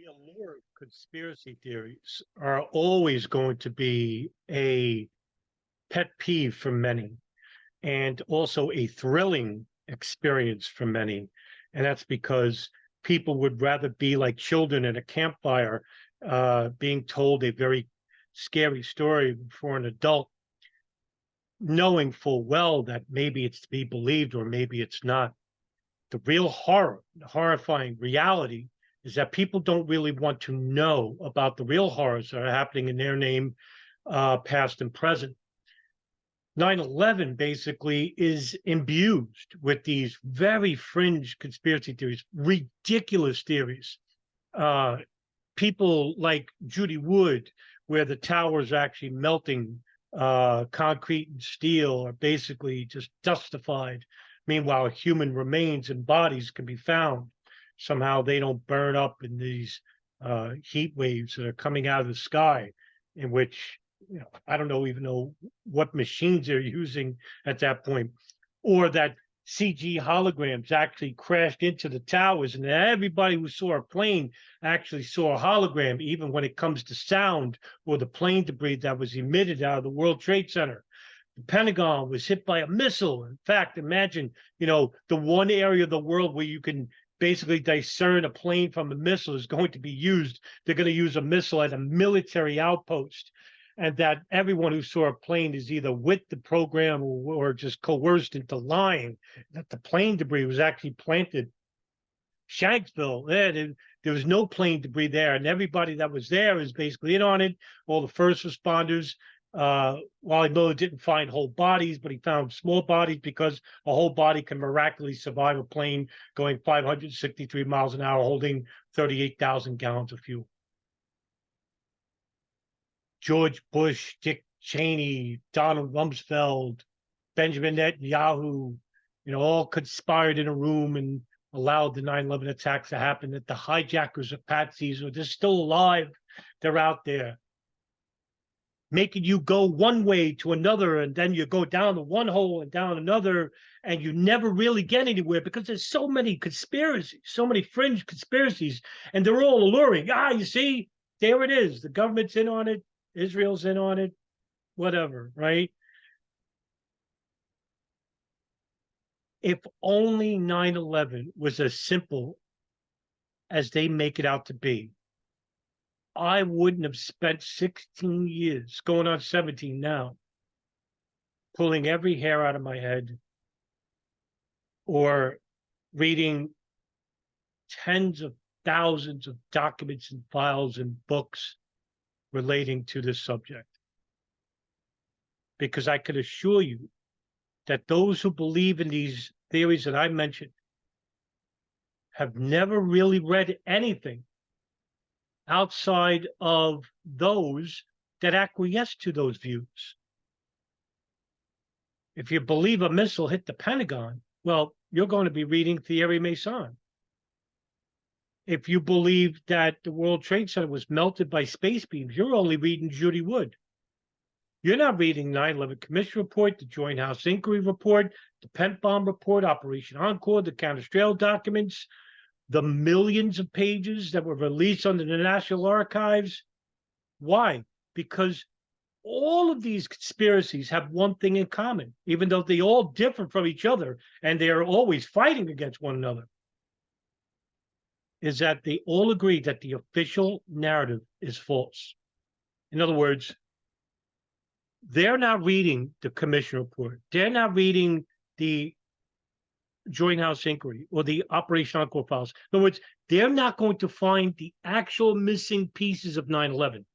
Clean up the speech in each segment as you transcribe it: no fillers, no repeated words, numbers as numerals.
The allure of conspiracy theories are always going to be a pet peeve for many and also a thrilling experience for many. And that's because people would rather be like children at a campfire, being told a very scary story for an adult, knowing full well that maybe it's to be believed or maybe it's not. The real horror, the horrifying reality is that people don't really want to know about the real horrors that are happening in their name, past and present. 9/11 basically is imbued with these very fringe conspiracy theories, ridiculous theories. Uh, People like Judy Wood, where the towers are actually melting, concrete and steel are basically just dustified. Meanwhile, human remains and bodies can be found. Somehow they don't burn up in these heat waves that are coming out of the sky, in which I don't even know what machines they're using at that point, or that CG holograms actually crashed into the towers, and everybody who saw a plane actually saw a hologram, even when it comes to sound or the plane debris that was emitted out of the World Trade Center. The Pentagon was hit by a missile. In fact, imagine, the one area of the world where you can basically discern a plane from a missile is going to be used. They're going to use a missile at a military outpost, and that everyone who saw a plane is either with the program or just coerced into lying that the plane debris was actually planted. Shanksville, there was no plane debris there, and everybody that was there is basically in on it. All the first responders, Wally Miller didn't find whole bodies, but he found small bodies because a whole body can miraculously survive a plane going 563 miles an hour, holding 38,000 gallons of fuel. George Bush, Dick Cheney, Donald Rumsfeld, Benjamin Netanyahu, all conspired in a room and allowed the 9/11 attacks to happen, that the hijackers are patsies or they're still alive. They're out there making you go one way to another, and then you go down the one hole and down another, and you never really get anywhere because there's so many conspiracies, so many fringe conspiracies, and they're all alluring. You see, there it is. The government's in on it. Israel's in on it, whatever, right? If only 9/11 was as simple as they make it out to be, I wouldn't have spent 16 years, going on 17 now, pulling every hair out of my head or reading tens of thousands of documents and files and books relating to this subject. Because I could assure you that those who believe in these theories that I mentioned have never really read anything outside of those that acquiesce to those views. If you believe a missile hit the Pentagon, well, you're going to be reading Thierry Meyssan. If you believe that the World Trade Center was melted by space beams, you're only reading Judy Wood. You're not reading 9/11 Commission Report, the Joint House Inquiry Report, the Pent Bomb Report, Operation Encore, the Counterstrail documents, the millions of pages that were released under the National Archives. Why? Because all of these conspiracies have one thing in common, even though they all differ from each other and they are always fighting against one another, is that they all agree that the official narrative is false. In other words, they're not reading the Commission Report. They're not reading the Joint House Inquiry or the Operation Encore files. In other words, they're not going to find the actual missing pieces of 9/11.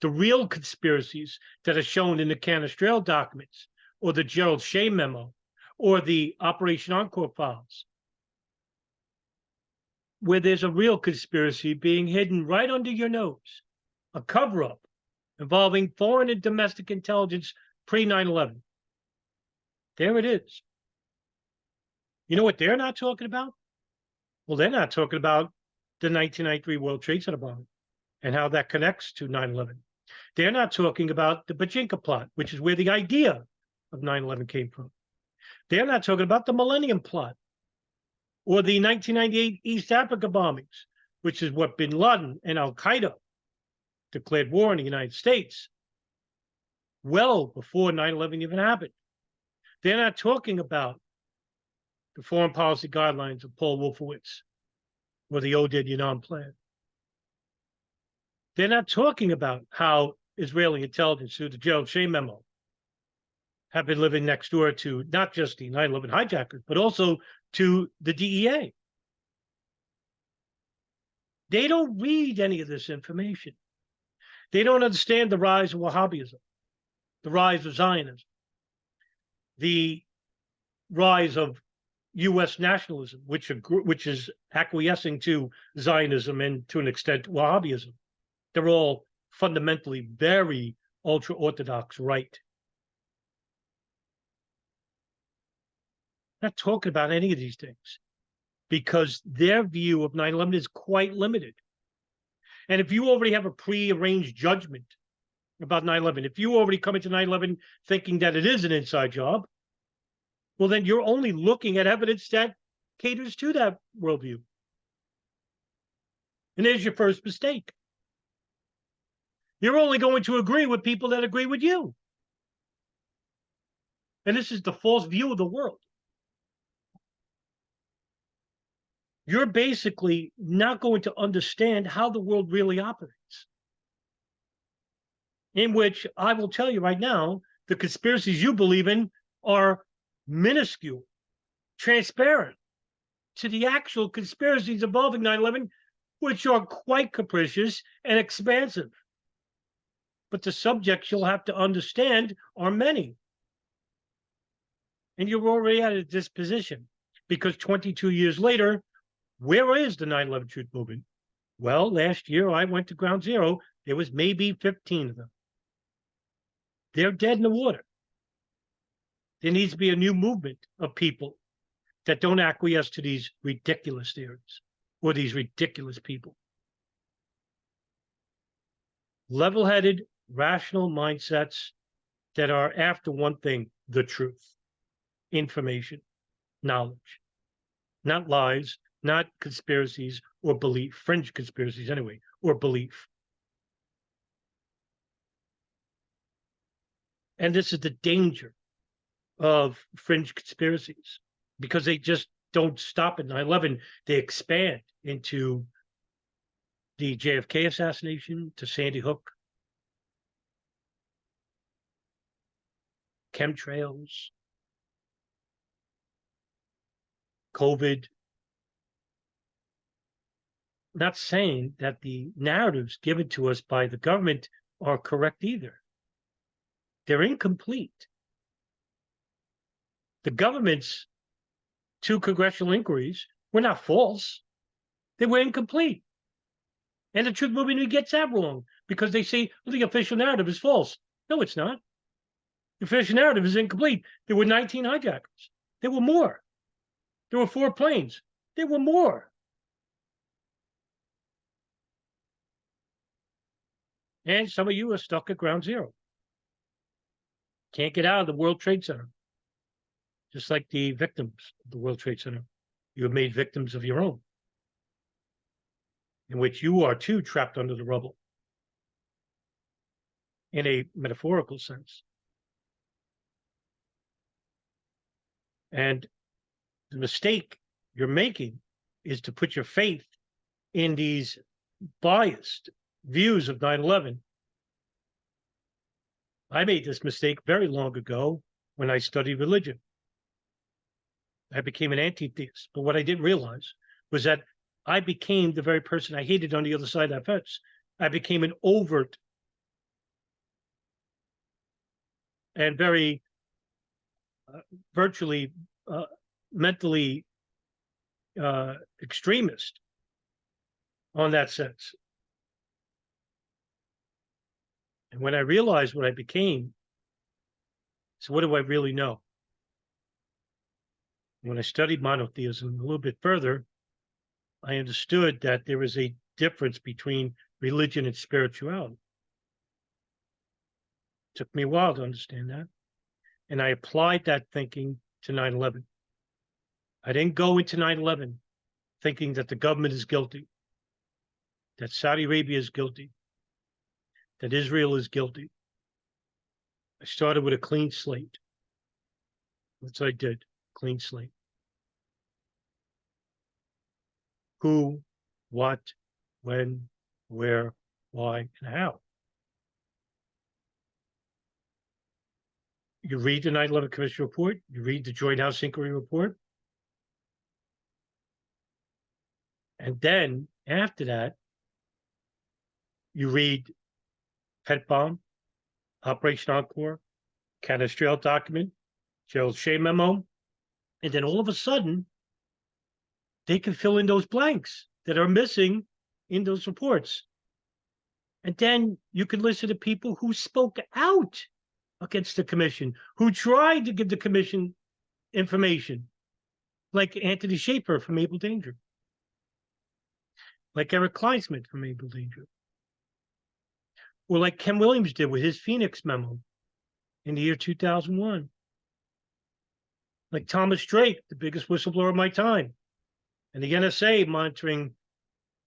The real conspiracies that are shown in the Counterstrail documents or the Gerald Shea memo or the Operation Encore files, where there's a real conspiracy being hidden right under your nose, a cover-up involving foreign and domestic intelligence pre-9/11. There it is. You know what they're not talking about? Well, they're not talking about the 1993 World Trade Center bombing and how that connects to 9/11. They're not talking about the Bajinka plot, which is where the idea of 9/11 came from. They're not talking about the Millennium Plot or the 1998 East Africa bombings which is what bin Laden and Al-Qaeda declared war on the United States well before 9/11 even happened. They're not talking about the foreign policy guidelines of Paul Wolfowitz or the Oded Yanon plan. They're not talking about how Israeli intelligence, through the Gerald Shea memo, have been living next door to not just the 9/11 hijackers, but also to the DEA. They don't read any of this information. They don't understand the rise of Wahhabism, the rise of Zionism, the rise of U.S. nationalism, which is acquiescing to Zionism and, to an extent, Wahhabism. They're all fundamentally very ultra-Orthodox right. Not talking about any of these things because their view of 9/11 is quite limited. And if you already have a pre-arranged judgment about 9/11, if you already come into 9/11 thinking that it is an inside job, well, then you're only looking at evidence that caters to that worldview. And there's your first mistake. You're only going to agree with people that agree with you. And this is the false view of the world. You're basically not going to understand how the world really operates. In which I will tell you right now, the conspiracies you believe in are minuscule, transparent to the actual conspiracies involving 9/11, which are quite capricious and expansive. But the subjects you'll have to understand are many. And you're already at a disposition because 22 years later, where is the 9/11 Truth Movement? Well, last year I went to Ground Zero. There was maybe 15 of them. They're dead in the water. There needs to be a new movement of people that don't acquiesce to these ridiculous theories or these ridiculous people. Level-headed, rational mindsets that are after one thing, the truth, information, knowledge, not lies, not conspiracies or belief, fringe conspiracies anyway, or belief. And this is the danger of fringe conspiracies because they just don't stop at 9/11. They expand into the JFK assassination, to Sandy Hook, chemtrails, COVID. Not saying that the narratives given to us by the government are correct either. They're incomplete. The government's 2 congressional inquiries were not false. They were incomplete. And the Truth Movement gets that wrong because they say, well, the official narrative is false. No, it's not. The official narrative is incomplete. There were 19 hijackers. There were more. There were 4 planes. There were more. And some of you are stuck at Ground Zero. Can't get out of the World Trade Center. Just like the victims of the World Trade Center. You have made victims of your own, in which you are too trapped under the rubble, in a metaphorical sense. And the mistake you're making is to put your faith in these biased views of 9/11. I made this mistake very long ago when I studied religion. I became an anti-theist, but what I didn't realize was that I became the very person I hated on the other side of that fence. I became an overt and very virtually mentally extremist on that sense. And when I realized what I became, so what do I really know? When I studied monotheism a little bit further, I understood that there is a difference between religion and spirituality. It took me a while to understand that. And I applied that thinking to 9/11. I didn't go into 9/11 thinking that the government is guilty. that Saudi Arabia is guilty, that Israel is guilty. I started with a clean slate. That's what I did, clean slate. Who, what, when, where, why, and how. You read the 9/11 Commission report, you read the Joint House Inquiry report, and then after that, you read Pet Bomb, Operation Encore, Canistrail document, Gerald Shea memo, and then all of a sudden, they can fill in those blanks that are missing in those reports. And then you can listen to people who spoke out against the commission, who tried to give the commission information, like Anthony Schaefer from Able Danger, like Eric Kleinsmith from Able Danger, or like Ken Williams did with his Phoenix memo in the year 2001, like Thomas Drake, the biggest whistleblower of my time, and the NSA monitoring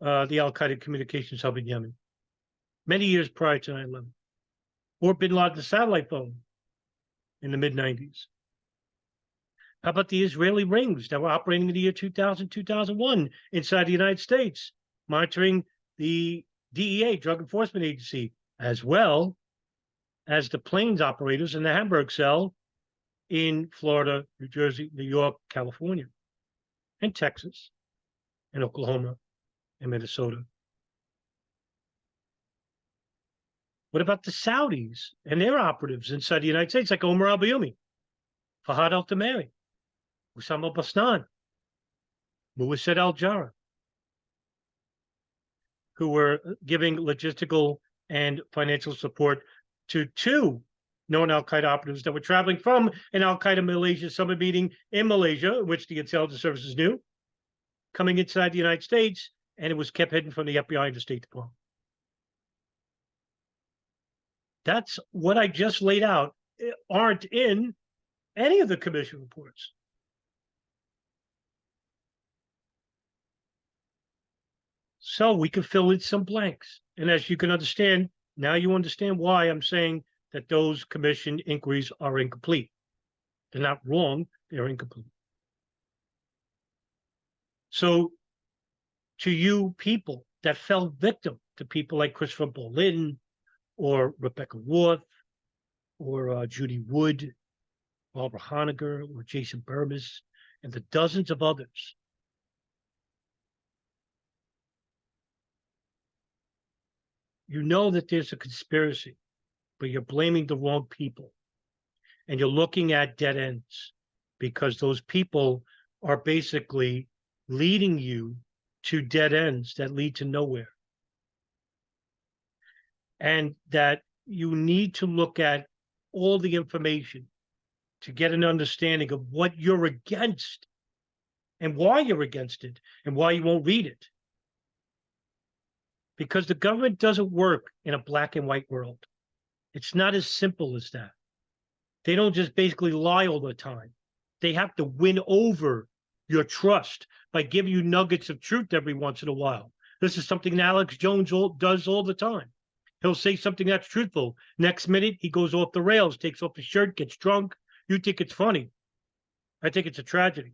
the Al-Qaeda communications hub in Yemen many years prior to 9/11, or Bin Laden's satellite phone in the mid-90s. How about the Israeli rings that were operating in the year 2000, 2001 inside the United States, monitoring the DEA, Drug Enforcement Agency, as well as the planes operators in the Hamburg cell in Florida, New Jersey, New York, California, and Texas, and Oklahoma, and Minnesota. What about the Saudis and their operatives inside the United States, like Omar al-Bayoumi, Fahad al-Tamari, Osama Basnan, Muwasset al-Jarrah, who were giving logistical and financial support to two known Al-Qaeda operatives that were traveling from an Al-Qaeda Malaysia summit meeting in Malaysia, which the intelligence services knew, coming inside the United States, and it was kept hidden from the FBI and the State Department. That's what I just laid out, aren't in any of the commission reports. So we can fill in some blanks. And as you can understand, now you understand why I'm saying that those commission inquiries are incomplete. They're not wrong, they're incomplete. So to you people that fell victim to people like Christopher Bolin or Rebecca Roth or Judy Wood, Barbara Honegger, or Jason Burmis, and the dozens of others, you know that there's a conspiracy, but you're blaming the wrong people. And you're looking at dead ends because those people are basically leading you to dead ends that lead to nowhere. And that you need to look at all the information to get an understanding of what you're against and why you're against it and why you won't read it. Because the government doesn't work in a black and white world. It's not as simple as that. They don't just basically lie all the time. They have to win over your trust by giving you nuggets of truth every once in a while. This is something that Alex Jones does all the time. He'll say something that's truthful. Next minute, he goes off the rails, takes off his shirt, gets drunk. You think it's funny. I think it's a tragedy.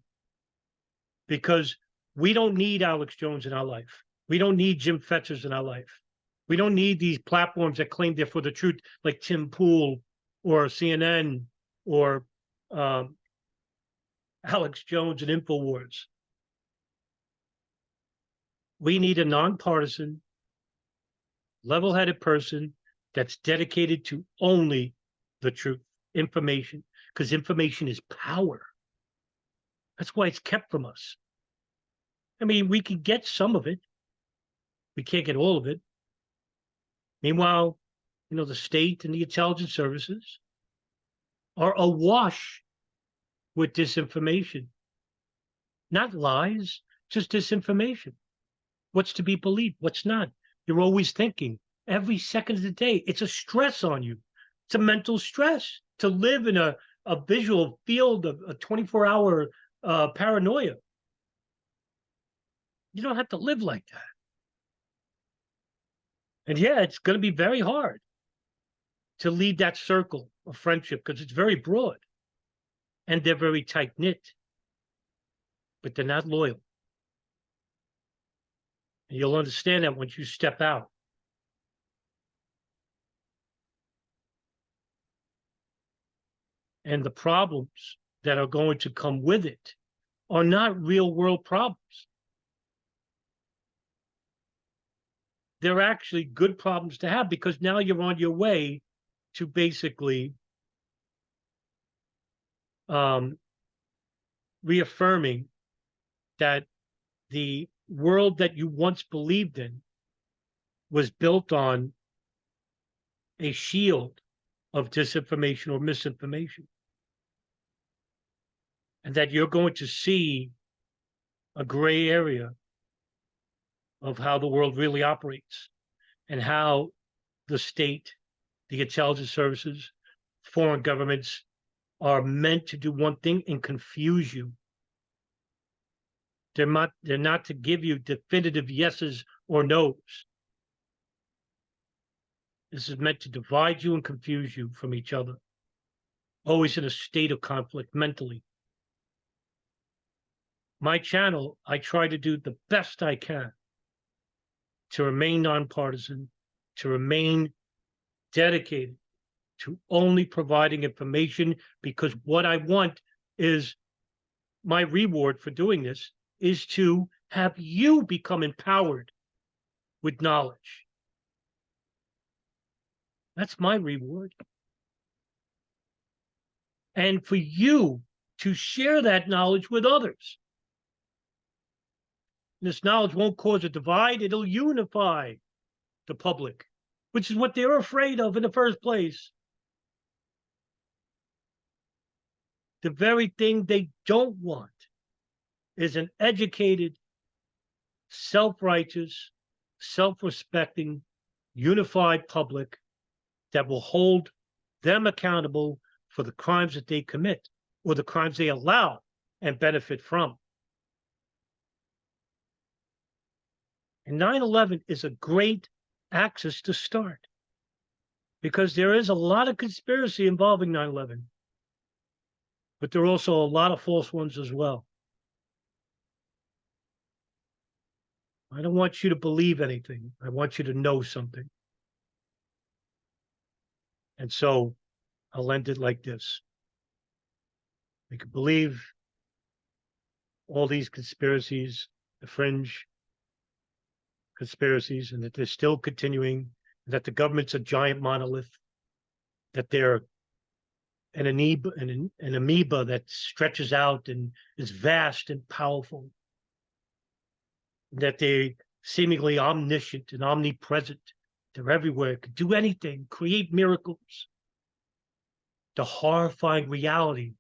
Because we don't need Alex Jones in our life. We don't need Jim Fetzers in our life. We don't need these platforms that claim they're for the truth, like Tim Pool or CNN or Alex Jones and InfoWars. We need a nonpartisan, level-headed person that's dedicated to only the truth, information, because information is power. That's why it's kept from us. I mean, we can get some of it. We can't get all of it. Meanwhile, you know, the state and the intelligence services are awash with disinformation. Not lies, just disinformation. What's to be believed, what's not. You're always thinking every second of the day. It's a stress on you. It's a mental stress to live in a visual field of a 24-hour paranoia. You don't have to live like that. And yeah, it's going to be very hard to lead that circle of friendship because it's very broad and they're very tight knit, but they're not loyal. And you'll understand that once you step out. And the problems that are going to come with it are not real world problems. They're actually good problems to have because now you're on your way to basically reaffirming that the world that you once believed in was built on a shield of disinformation or misinformation. And that you're going to see a gray area of how the world really operates and how the state, the intelligence services, foreign governments are meant to do one thing and confuse you. They're not to give you definitive yeses or nos. This is meant to divide you and confuse you from each other, always in a state of conflict mentally. My channel, I try to do the best I can to remain nonpartisan, to remain dedicated to only providing information, because what I want is my reward for doing this is to have you become empowered with knowledge. That's my reward. And for you to share that knowledge with others. This knowledge won't cause a divide, it'll unify the public, which is what they're afraid of in the first place. The very thing they don't want is an educated, self-righteous, self-respecting, unified public that will hold them accountable for the crimes that they commit or the crimes they allow and benefit from. And 9/11 is a great axis to start because there is a lot of conspiracy involving 9/11, but there are also a lot of false ones as well. I don't want you to believe anything. I want you to know something. And so I'll end it like this. We can believe all these conspiracies, the fringe conspiracies, and that they're still continuing, and that the government's a giant monolith, that they're an amoeba that stretches out and is vast and powerful, that they're seemingly omniscient and omnipresent. They're everywhere, could do anything, create miracles. The horrifying reality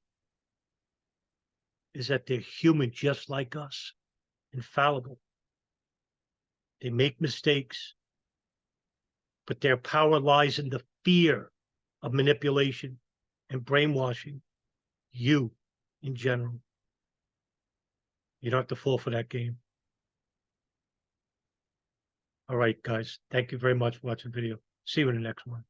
is that they're human just like us, infallible. They make mistakes, but their power lies in the fear of manipulation and brainwashing you in general. You don't have to fall for that game. All right, guys. Thank you very much for watching the video. See you in the next one.